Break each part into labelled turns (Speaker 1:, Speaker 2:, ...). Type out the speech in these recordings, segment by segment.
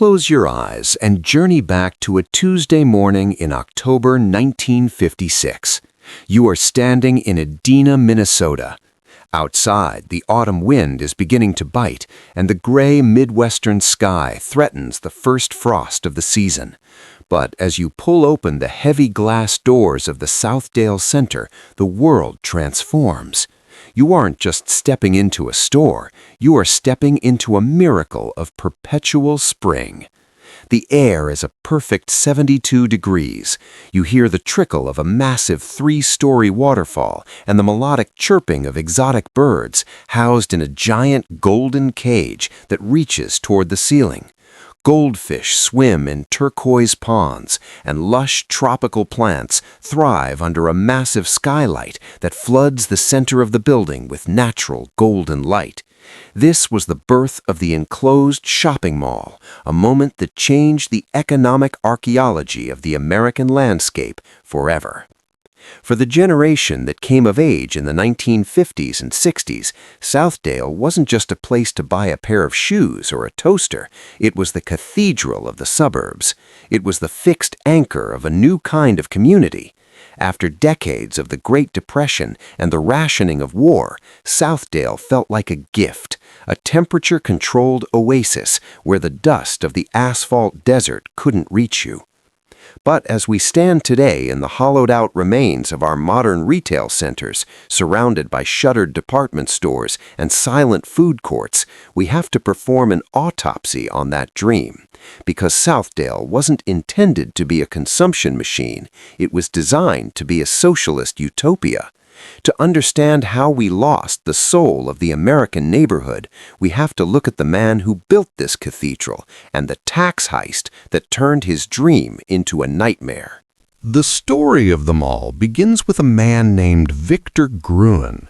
Speaker 1: close your eyes and journey back to a Tuesday morning in October 1956. You are standing in Edina, Minnesota. Outside, the autumn wind is beginning to bite, and the gray Midwestern sky threatens the first frost of the season. But as you pull open the heavy glass doors of the Southdale Center, the world transforms. You aren't just stepping into a store, you are stepping into a miracle of perpetual spring. The air is a perfect 72 degrees. You hear the trickle of a massive 3-story waterfall and the melodic chirping of exotic birds housed in a giant golden cage that reaches toward the ceiling. Goldfish swim in turquoise ponds, and lush tropical plants thrive under a massive skylight that floods the center of the building with natural golden light. This was the birth of the enclosed shopping mall, a moment that changed the economic archaeology of the American landscape forever. For the generation that came of age in the 1950s and 60s, Southdale wasn't just a place to buy a pair of shoes or a toaster. It was the cathedral of the suburbs. It was the fixed anchor of a new kind of community. After decades of the Great Depression and the rationing of war, Southdale felt like a gift, a temperature-controlled oasis where the dust of the asphalt desert couldn't reach you. But as we stand today in the hollowed-out remains of our modern retail centers, surrounded by shuttered department stores and silent food courts, we have to perform an autopsy on that dream. Because Southdale wasn't intended to be a consumption machine, it was designed to be a socialist utopia. To understand how we lost the soul of the American neighborhood, we have to look at the man who built this cathedral and the tax heist that turned his dream into a nightmare.
Speaker 2: The story of them all begins with a man named Victor Gruen.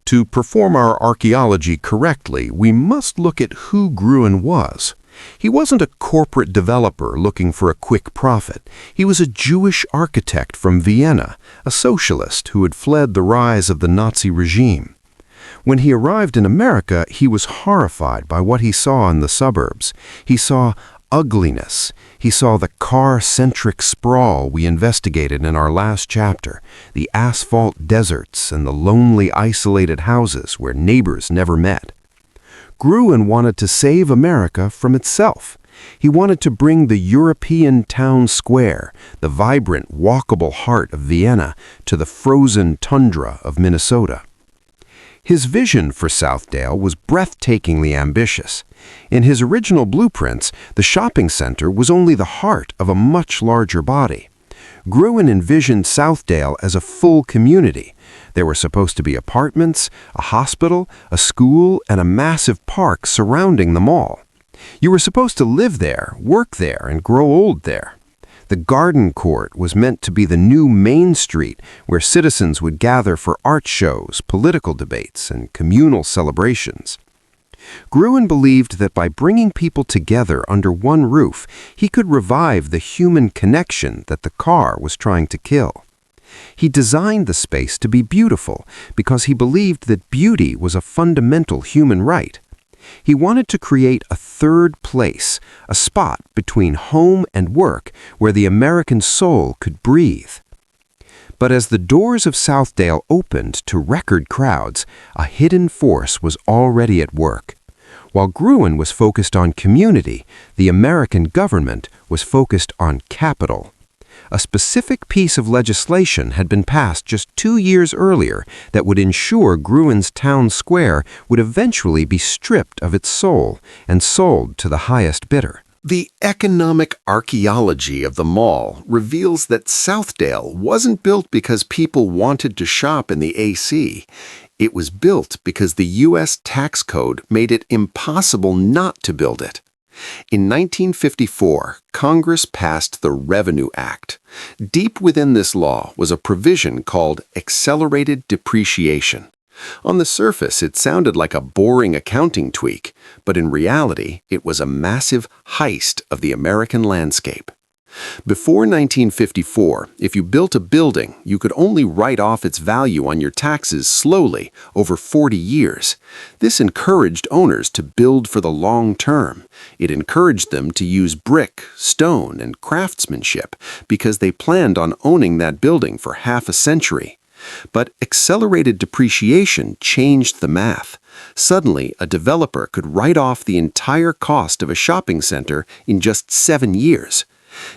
Speaker 2: To perform our archaeology correctly, we must look at who Gruen was. He wasn't a corporate developer looking for a quick profit. He was a Jewish architect from Vienna, a socialist who had fled the rise of the Nazi regime. When he arrived in America, he was horrified by what he saw in the suburbs. He saw ugliness. He saw the car-centric sprawl we investigated in our last chapter, the asphalt deserts and the lonely, isolated houses where neighbors never met. Gruen wanted to save America from itself. He wanted to bring the European town square, the vibrant, walkable heart of Vienna, to the frozen tundra of Minnesota. His vision for Southdale was breathtakingly ambitious. In his original blueprints, the shopping center was only the heart of a much larger body. Gruen envisioned Southdale as a full community. There were supposed to be apartments, a hospital, a school, and a massive park surrounding the mall. You were supposed to live there, work there, and grow old there. The garden court was meant to be the new Main Street where citizens would gather for art shows, political debates, and communal celebrations. Gruen believed that by bringing people together under one roof, he could revive the human connection that the car was trying to kill. He designed the space to be beautiful because he believed that beauty was a fundamental human right. He wanted to create a third place, a spot between home and work where the American soul could breathe. But as the doors of Southdale opened to record crowds, a hidden force was already at work. While Gruen was focused on community, the American government was focused on capital. A specific piece of legislation had been passed just 2 years earlier that would ensure Gruen's town square would eventually be stripped of its soul and sold to the highest bidder.
Speaker 1: The economic archaeology of the mall reveals that Southdale wasn't built because people wanted to shop in the AC. It was built because the U.S. tax code made it impossible not to build it. In 1954, Congress passed the Revenue Act. Deep within this law was a provision called accelerated depreciation. On the surface, it sounded like a boring accounting tweak, but in reality, it was a massive heist of the American landscape. Before 1954, if you built a building, you could only write off its value on your taxes slowly over 40 years. This encouraged owners to build for the long term. It encouraged them to use brick, stone, and craftsmanship because they planned on owning that building for half a century. But accelerated depreciation changed the math. Suddenly, a developer could write off the entire cost of a shopping center in just 7 years.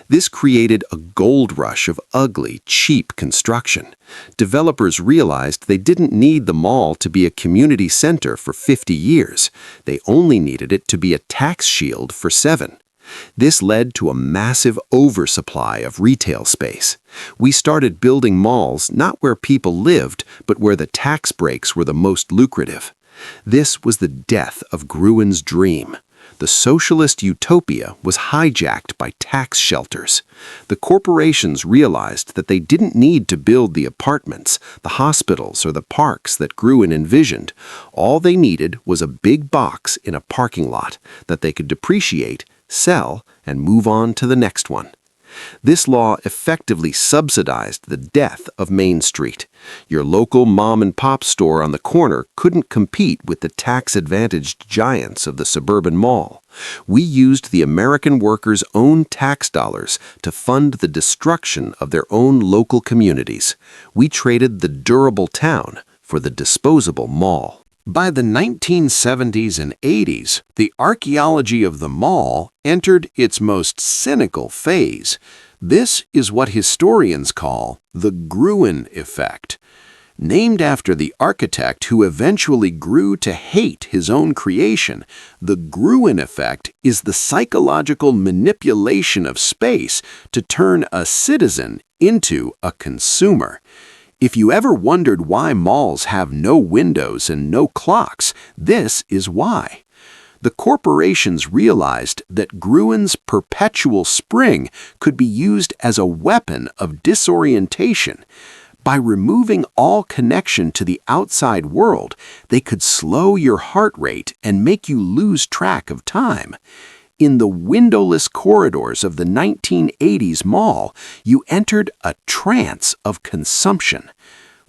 Speaker 1: This created a gold rush of ugly, cheap construction. Developers realized they didn't need the mall to be a community center for 50 years. They only needed it to be a tax shield for 7. This led to a massive oversupply of retail space. We started building malls not where people lived, but where the tax breaks were the most lucrative. This was the death of Gruen's dream. The socialist utopia was hijacked by tax shelters. The corporations realized that they didn't need to build the apartments, the hospitals, or the parks that Gruen envisioned. All they needed was a big box in a parking lot that they could depreciate, sell, and move on to the next one. This law effectively subsidized the death of Main Street. Your local mom-and-pop store on the corner couldn't compete with the tax-advantaged giants of the suburban mall. We used the American workers' own tax dollars to fund the destruction of their own local communities. We traded the durable town for the disposable mall. By the 1970s and 80s, the archaeology of the mall entered its most cynical phase. This is what historians call the Gruen Effect. Named after the architect who eventually grew to hate his own creation, the Gruen Effect is the psychological manipulation of space to turn a citizen into a consumer. If you ever wondered why malls have no windows and no clocks, this is why. The corporations realized that Gruen's Perpetual Spring could be used as a weapon of disorientation. By removing all connection to the outside world, they could slow your heart rate and make you lose track of time. In the windowless corridors of the 1980s mall, you entered a trance of consumption.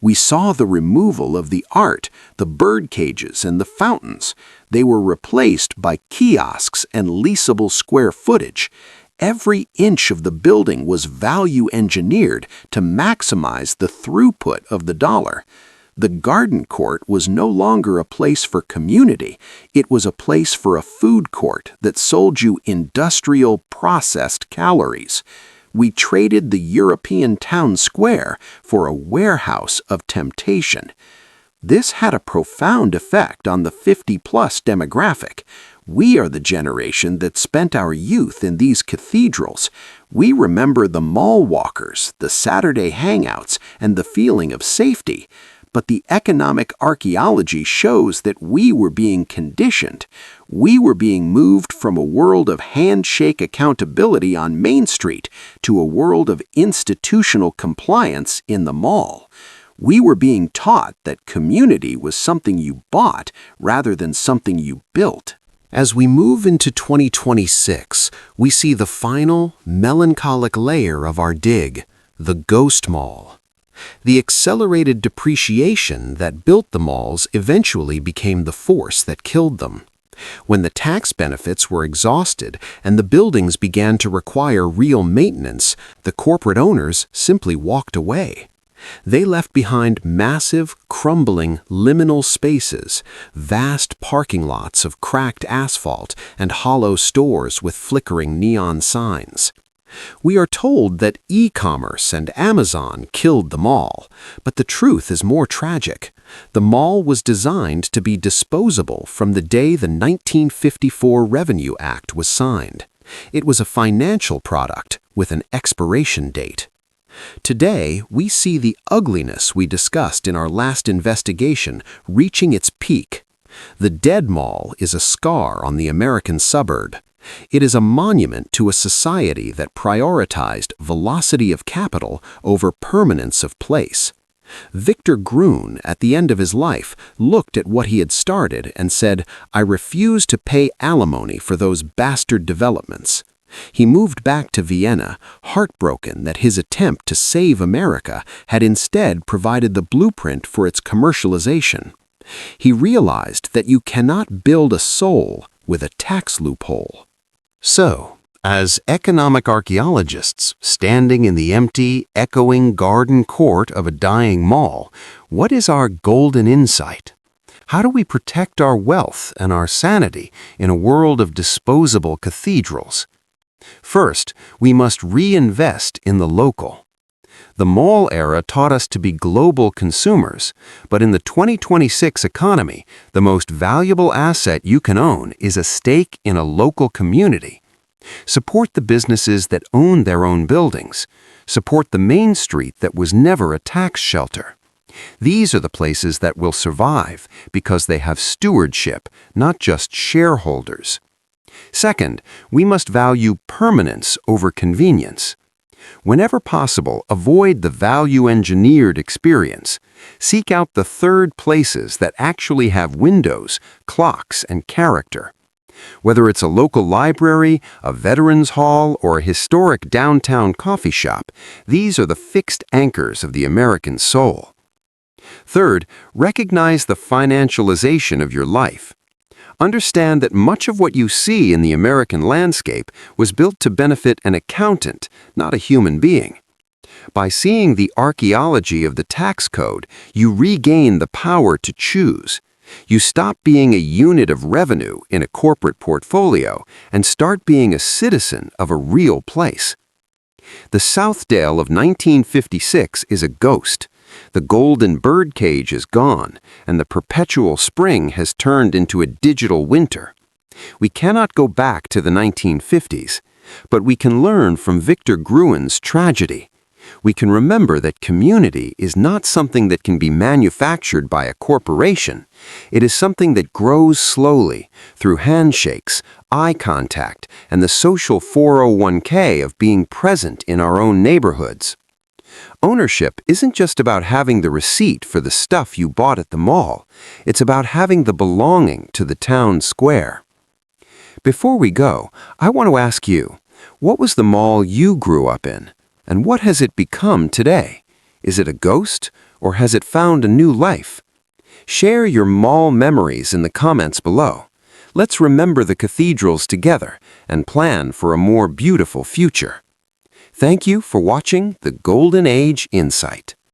Speaker 1: We saw the removal of the art, the bird cages, and the fountains. They were replaced by kiosks and leasable square footage. Every inch of the building was value engineered to maximize the throughput of the dollar. The garden court was no longer a place for community. It was a place for a food court that sold you industrial processed calories. We traded the European town square for a warehouse of temptation. This had a profound effect on the 50-plus demographic. We are the generation that spent our youth in these cathedrals. We remember the mall walkers, the Saturday hangouts, and the feeling of safety. But the economic archaeology shows that we were being conditioned. We were being moved from a world of handshake accountability on Main Street to a world of institutional compliance in the mall. We were being taught that community was something you bought rather than something you built. As we move into 2026, we see the final, melancholic layer of our dig, the ghost mall. The accelerated depreciation that built the malls eventually became the force that killed them. When the tax benefits were exhausted and the buildings began to require real maintenance, the corporate owners simply walked away. They left behind massive, crumbling, liminal spaces, vast parking lots of cracked asphalt, and hollow stores with flickering neon signs. We are told that e-commerce and Amazon killed the mall, but the truth is more tragic. The mall was designed to be disposable from the day the 1954 Revenue Act was signed. It was a financial product with an expiration date. Today, we see the ugliness we discussed in our last investigation reaching its peak. The dead mall is a scar on the American suburb. It is a monument to a society that prioritized velocity of capital over permanence of place. Victor Gruen, at the end of his life, looked at what he had started and said, "I refuse to pay alimony for those bastard developments." He moved back to Vienna, heartbroken that his attempt to save America had instead provided the blueprint for its commercialization. He realized that you cannot build a soul with a tax loophole. So, as economic archaeologists standing in the empty, echoing garden court of a dying mall, what is our golden insight? How do we protect our wealth and our sanity in a world of disposable cathedrals? First, we must reinvest in the local. The mall era taught us to be global consumers, but in the 2026 economy, the most valuable asset you can own is a stake in a local community. Support the businesses that own their own buildings. Support the main street that was never a tax shelter. These are the places that will survive because they have stewardship, not just shareholders. Second, we must value permanence over convenience. Whenever possible, avoid the value-engineered experience. Seek out the third places that actually have windows, clocks, and character. Whether it's a local library, a veterans hall, or a historic downtown coffee shop, these are the fixed anchors of the American soul. Third, recognize the financialization of your life. Understand that much of what you see in the American landscape was built to benefit an accountant, not a human being. By seeing the archaeology of the tax code, you regain the power to choose. You stop being a unit of revenue in a corporate portfolio and start being a citizen of a real place. The Southdale of 1956 is a ghost. The golden birdcage is gone, and the Perpetual Spring has turned into a digital winter. We cannot go back to the 1950s, but we can learn from Victor Gruen's tragedy. We can remember that community is not something that can be manufactured by a corporation. It is something that grows slowly through handshakes, eye contact, and the social 401k of being present in our own neighborhoods. Ownership isn't just about having the receipt for the stuff you bought at the mall. It's about having the belonging to the town square. Before we go, I want to ask you, what was the mall you grew up in? And what has it become today? Is it a ghost, or has it found a new life? Share your mall memories in the comments below. Let's remember the cathedrals together and plan for a more beautiful future. Thank you for watching the Golden Age Insight.